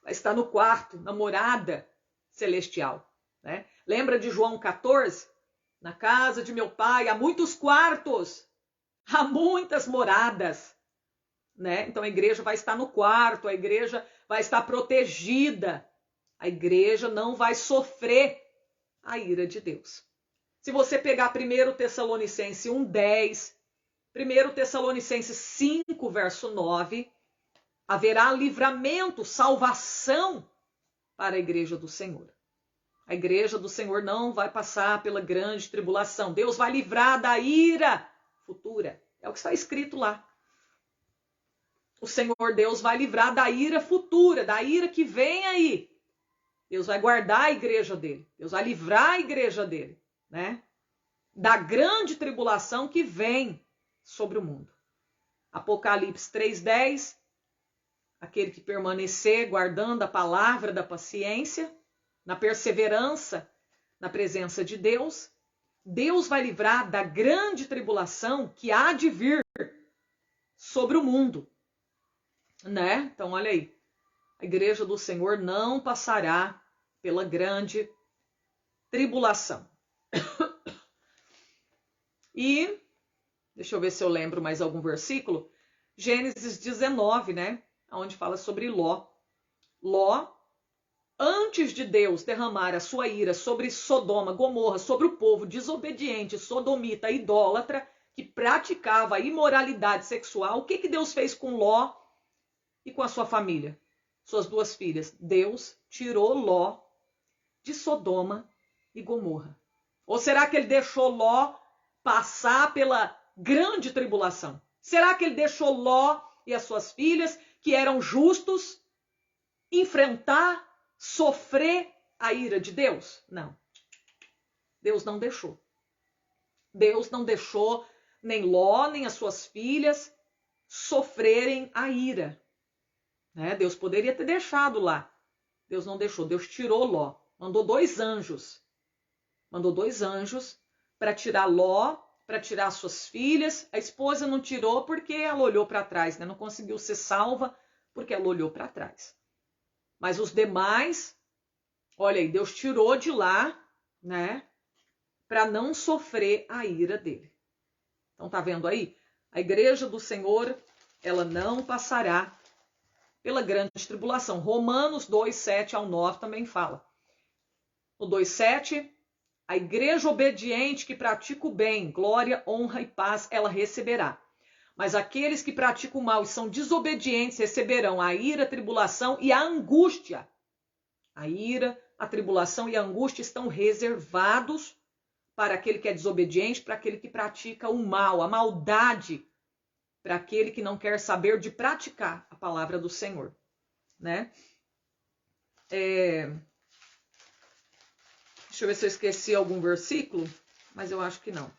Vai estar no quarto, na morada celestial, né? Lembra de João 14? Na casa de meu pai há muitos quartos, há muitas moradas, né? Então a igreja vai estar no quarto, a igreja vai estar protegida, a igreja não vai sofrer a ira de Deus. Se você pegar 1 Tessalonicenses 1:10, 1 Tessalonicenses 5, verso 9, haverá livramento, salvação para a igreja do Senhor. A igreja do Senhor não vai passar pela grande tribulação. Deus vai livrar da ira futura. É o que está escrito lá. O Senhor Deus vai livrar da ira futura, da ira que vem aí. Deus vai guardar a igreja dele. Deus vai livrar a igreja dele, né? Da grande tribulação que vem sobre o mundo. Apocalipse 3:10, aquele que permanecer guardando a palavra da paciência, na perseverança, na presença de Deus, Deus vai livrar da grande tribulação que há de vir sobre o mundo, né? Então, olha aí, a igreja do Senhor não passará pela grande tribulação. E, deixa eu ver se eu lembro mais algum versículo, Gênesis 19, né? Onde fala sobre Ló. Ló, antes de Deus derramar a sua ira sobre Sodoma, Gomorra, sobre o povo desobediente, sodomita, idólatra, que praticava a imoralidade sexual, o que Deus fez com Ló e com a sua família? Suas 2 filhas. Deus tirou Ló de Sodoma e Gomorra. Ou será que ele deixou Ló passar pela grande tribulação? Será que ele deixou Ló e as suas filhas que eram justos enfrentar, sofrer a ira de Deus? Não. Deus não deixou. Deus não deixou nem Ló, nem as suas filhas sofrerem a ira. Né? Deus poderia ter deixado lá. Deus não deixou. Deus tirou Ló. Mandou 2 anjos. Mandou 2 anjos para tirar Ló, para tirar suas filhas. A esposa não tirou porque ela olhou para trás, né? Não conseguiu ser salva porque ela olhou para trás. Mas os demais, olha aí, Deus tirou de lá, né? Para não sofrer a ira dele. Então tá vendo aí? A igreja do Senhor, ela não passará pela grande tribulação. Romanos 2, 7 ao 9 também fala. No 2, 7, a igreja obediente que pratica o bem, glória, honra e paz, ela receberá. Mas aqueles que praticam o mal e são desobedientes receberão a ira, a tribulação e a angústia. A ira, a tribulação e a angústia estão reservados para aquele que é desobediente, para aquele que pratica o mal, a maldade, para aquele que não quer saber de praticar a palavra do Senhor, né? Deixa eu ver se eu esqueci algum versículo, mas eu acho que não.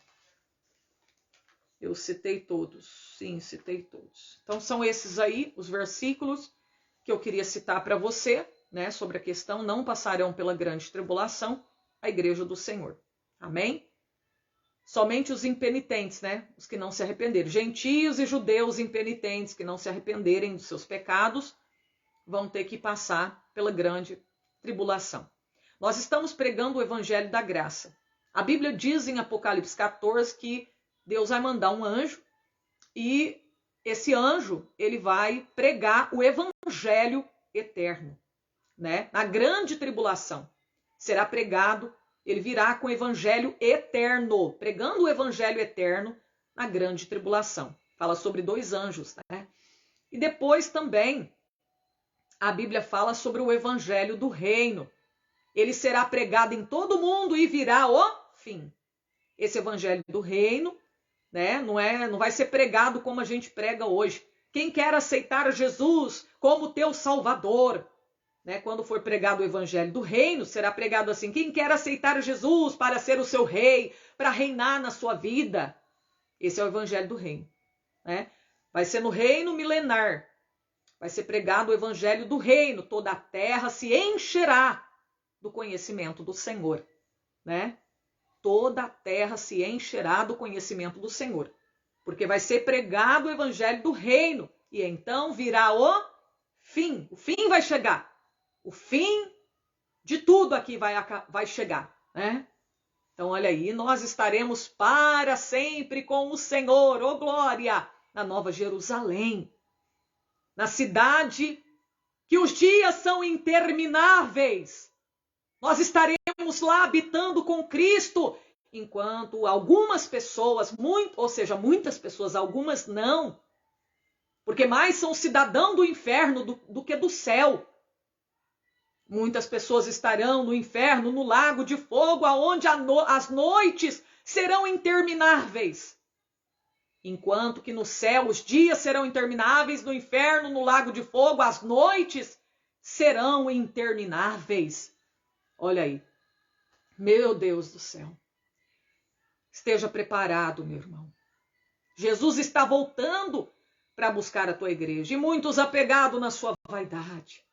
Eu citei todos, sim, citei todos. Então são esses aí os versículos que eu queria citar para você, né, sobre a questão: não passarão pela grande tribulação a igreja do Senhor. Amém? Somente os impenitentes, né, os que não se arrependeram. Gentios e judeus impenitentes que não se arrependerem dos seus pecados vão ter que passar pela grande tribulação. Nós estamos pregando o evangelho da graça. A Bíblia diz em Apocalipse 14 que Deus vai mandar um anjo e esse anjo, ele vai pregar o evangelho eterno, né? Na grande tribulação será pregado, ele virá com o evangelho eterno, pregando o evangelho eterno na grande tribulação. Fala sobre 2 anjos, né? E depois também a Bíblia fala sobre o evangelho do reino. Ele será pregado em todo mundo e virá o fim. Esse evangelho do reino, né, não vai ser pregado como a gente prega hoje. Quem quer aceitar Jesus como teu Salvador, né, quando for pregado o evangelho do reino, será pregado assim: quem quer aceitar Jesus para ser o seu rei, para reinar na sua vida. Esse é o evangelho do reino, né? Vai ser no reino milenar. Vai ser pregado o evangelho do reino. Toda a terra se encherá do conhecimento do Senhor, né? Toda a terra se encherá do conhecimento do Senhor, porque vai ser pregado o evangelho do reino, e então virá o fim vai chegar, o fim de tudo aqui vai chegar, né? Então olha aí, nós estaremos para sempre com o Senhor, ô glória, na Nova Jerusalém, na cidade que os dias são intermináveis. Nós estaremos lá habitando com Cristo, enquanto algumas pessoas, muitas pessoas, algumas não, porque mais são cidadãos do inferno do que do céu. Muitas pessoas estarão no inferno, no lago de fogo, aonde as noites serão intermináveis. Enquanto que no céu os dias serão intermináveis, no inferno, no lago de fogo, as noites serão intermináveis. Olha aí, meu Deus do céu. Esteja preparado, meu irmão. Jesus está voltando para buscar a tua igreja. E muitos apegados na sua vaidade.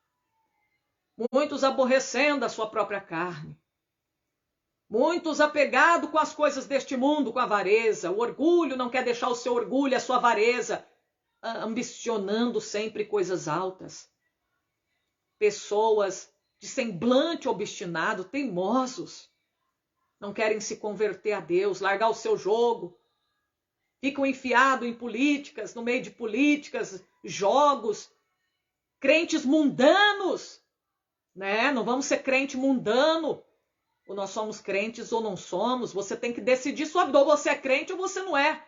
Muitos aborrecendo a sua própria carne. Muitos apegados com as coisas deste mundo, com a avareza. O orgulho não quer deixar o seu orgulho, a sua avareza, ambicionando sempre coisas altas. Pessoas de semblante obstinado, teimosos, não querem se converter a Deus, largar o seu jogo, ficam enfiados em políticas, no meio de políticas, jogos, crentes mundanos, né? Não vamos ser crente mundano, ou nós somos crentes ou não somos. Você tem que decidir sua vida, ou você é crente ou você não é.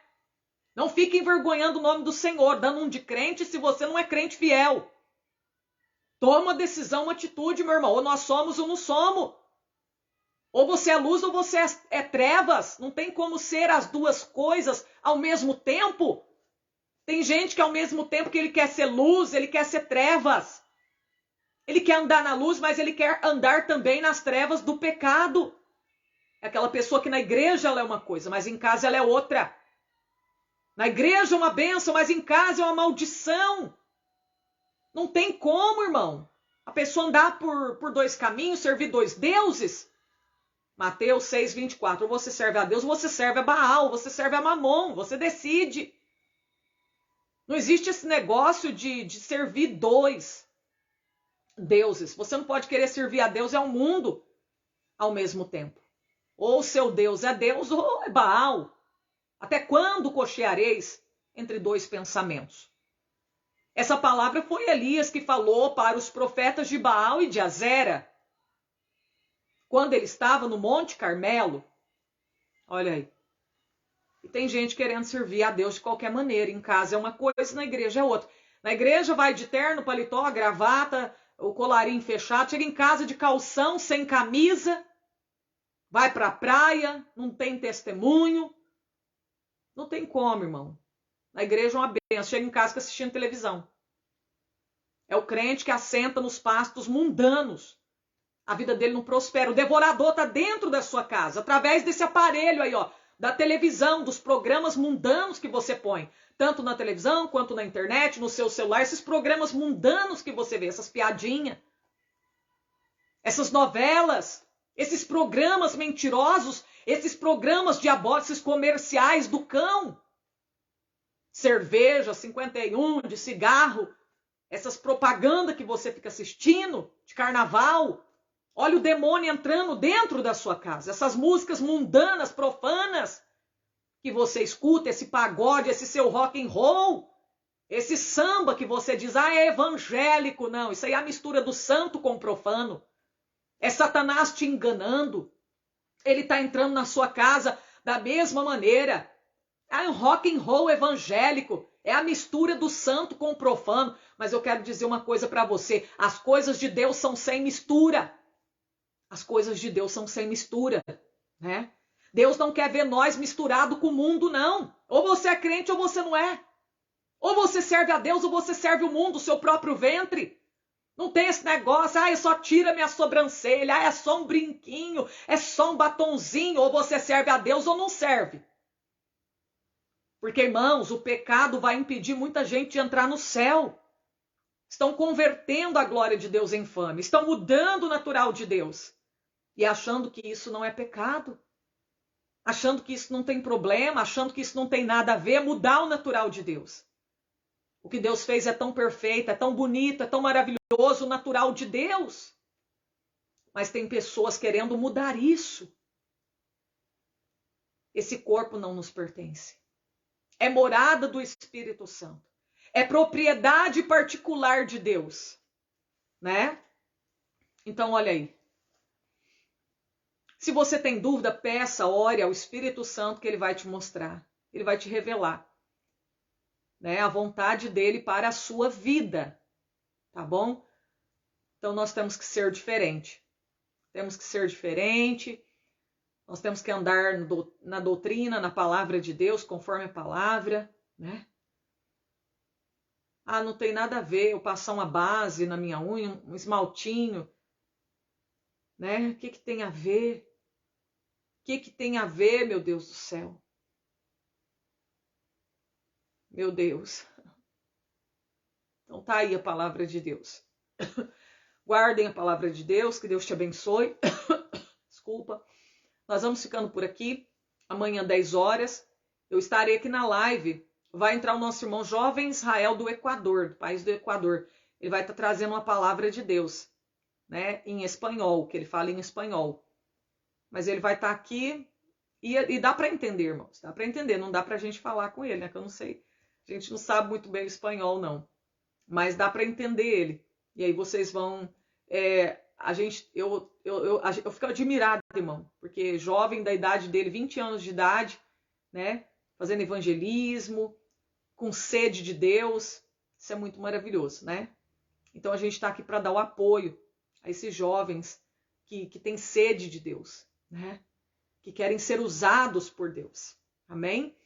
Não fique envergonhando o nome do Senhor, dando um de crente se você não é crente fiel. Toma uma decisão, uma atitude, meu irmão. Ou nós somos ou não somos. Ou você é luz ou você é trevas. Não tem como ser as duas coisas ao mesmo tempo. Tem gente que ao mesmo tempo que ele quer ser luz, ele quer ser trevas. Ele quer andar na luz, mas ele quer andar também nas trevas do pecado. É aquela pessoa que na igreja ela é uma coisa, mas em casa ela é outra. Na igreja é uma bênção, mas em casa é uma maldição. Não tem como, irmão. A pessoa andar por dois caminhos, servir dois deuses. Mateus 6:24. Ou você serve a Deus, ou você serve a Baal, ou você serve a Mamon. Você decide. Não existe esse negócio de servir dois deuses. Você não pode querer servir a Deus e ao mundo ao mesmo tempo. Ou seu Deus é Deus ou é Baal. Até quando cocheareis entre dois pensamentos? Essa palavra foi Elias que falou para os profetas de Baal e de Azera. Quando ele estava no Monte Carmelo. Olha aí. E tem gente querendo servir a Deus de qualquer maneira. Em casa é uma coisa, na igreja é outra. Na igreja vai de terno, paletó, gravata, o colarinho fechado. Chega em casa de calção, sem camisa. Vai para a praia, não tem testemunho. Não tem como, irmão. Na igreja é uma benção. Chega em casa assistindo televisão. É o crente que assenta nos pastos mundanos. A vida dele não prospera. O devorador está dentro da sua casa, através desse aparelho aí, ó, da televisão, dos programas mundanos que você põe. Tanto na televisão, quanto na internet, no seu celular. Esses programas mundanos que você vê, essas piadinhas. Essas novelas. Esses programas mentirosos. Esses programas diabólicos, esses comerciais do cão. Cerveja, 51, de cigarro. Essas propagandas que você fica assistindo, de carnaval. Olha o demônio entrando dentro da sua casa. Essas músicas mundanas, profanas, que você escuta, esse pagode, esse seu rock and roll, esse samba que você diz, é evangélico. Não, isso aí é a mistura do santo com o profano. É Satanás te enganando. Ele está entrando na sua casa da mesma maneira. É um rock and roll evangélico. É a mistura do santo com o profano. Mas eu quero dizer uma coisa para você. As coisas de Deus são sem mistura. As coisas de Deus são sem mistura, né? Deus não quer ver nós misturado com o mundo, não. Ou você é crente ou você não é. Ou você serve a Deus ou você serve o mundo, o seu próprio ventre. Não tem esse negócio, só tira minha sobrancelha, é só um brinquinho, é só um batonzinho, ou você serve a Deus ou não serve. Porque, irmãos, o pecado vai impedir muita gente de entrar no céu. Estão convertendo a glória de Deus em infame, estão mudando o natural de Deus. E achando que isso não é pecado. Achando que isso não tem problema, achando que isso não tem nada a ver, mudar o natural de Deus. O que Deus fez é tão perfeito, é tão bonito, é tão maravilhoso, o natural de Deus. Mas tem pessoas querendo mudar isso. Esse corpo não nos pertence. É morada do Espírito Santo. É propriedade particular de Deus, né? Então, olha aí. Se você tem dúvida, peça, ore ao Espírito Santo que ele vai te mostrar. Ele vai te revelar, né, a vontade dele para a sua vida, tá bom? Então, nós temos que ser diferente. Temos que ser diferente. Nós temos que andar na doutrina, na palavra de Deus, conforme a palavra, né? Não tem nada a ver eu passar uma base na minha unha, um esmaltinho, né? O que tem a ver? O que tem a ver, meu Deus do céu? Meu Deus. Então tá aí a palavra de Deus. Guardem a palavra de Deus, que Deus te abençoe. Desculpa. Nós vamos ficando por aqui. Amanhã, 10 horas, eu estarei aqui na live. Vai entrar o nosso irmão Jovem Israel do Equador, do país do Equador. Ele vai estar trazendo uma palavra de Deus, né, em espanhol, que ele fala em espanhol. Mas ele vai estar aqui e dá para entender, irmãos. Dá para entender, não dá para a gente falar com ele, né? Que eu não sei. A gente não sabe muito bem o espanhol, não. Mas dá para entender ele. E aí vocês vão... Eu fico admirada, irmão. Porque jovem da idade dele, 20 anos de idade, né? Fazendo evangelismo, com sede de Deus. Isso é muito maravilhoso, né? Então a gente está aqui para dar o apoio a esses jovens que têm sede de Deus, né? Que querem ser usados por Deus. Amém?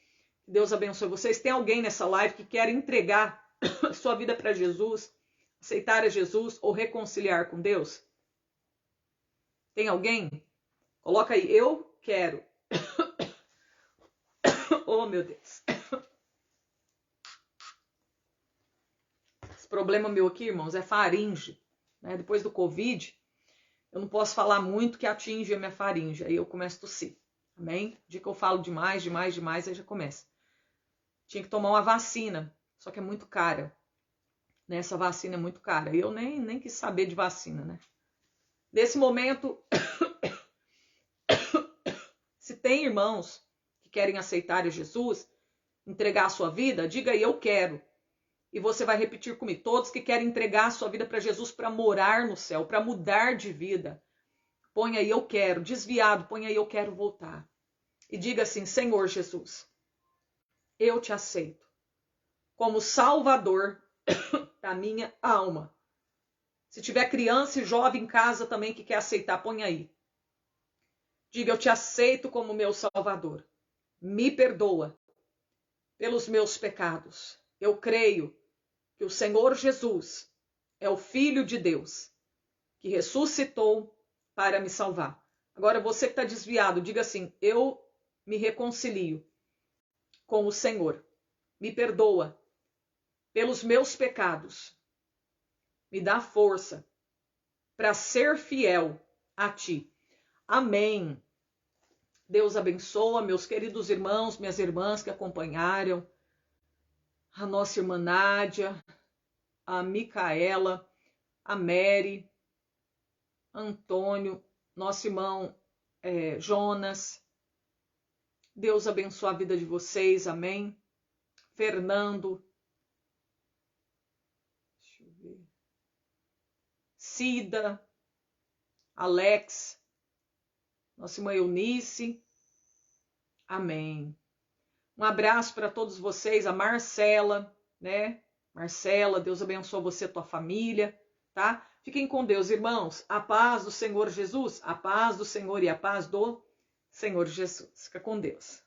Deus abençoe vocês. Tem alguém nessa live que quer entregar sua vida para Jesus, aceitar a Jesus ou reconciliar com Deus? Tem alguém? Coloca aí, eu quero. Oh, meu Deus. Esse problema meu aqui, irmãos, é faringe. Né? Depois do Covid, eu não posso falar muito que atinge a minha faringe. Aí eu começo a tossir. Amém? O dia que eu falo demais, aí já começa. Tinha que tomar uma vacina, só que é muito cara. Né? Essa vacina é muito cara. E eu nem quis saber de vacina, né? Nesse momento, se tem irmãos que querem aceitar Jesus, entregar a sua vida, diga aí, eu quero. E você vai repetir comigo. Todos que querem entregar a sua vida para Jesus para morar no céu, para mudar de vida. Põe aí, eu quero. Desviado, põe aí, eu quero voltar. E diga assim, Senhor Jesus, eu te aceito como Salvador da minha alma. Se tiver criança e jovem em casa também que quer aceitar, põe aí. Diga, eu te aceito como meu Salvador. Me perdoa pelos meus pecados. Eu creio que o Senhor Jesus é o Filho de Deus, que ressuscitou para me salvar. Agora você que está desviado, diga assim, eu me reconcilio com o Senhor. Me perdoa pelos meus pecados. Me dá força para ser fiel a Ti. Amém. Deus abençoa meus queridos irmãos, minhas irmãs que acompanharam, a nossa irmã Nádia, a Micaela, a Mary, Antônio, nosso irmão Jonas. Deus abençoe a vida de vocês, amém. Fernando, deixa eu ver, Cida, Alex, nossa irmã Eunice, amém. Um abraço para todos vocês, a Marcela, né? Marcela, Deus abençoe você e a tua família, tá? Fiquem com Deus, irmãos. A paz do Senhor Jesus, a paz do Senhor e a paz do Senhor Jesus. Fica com Deus.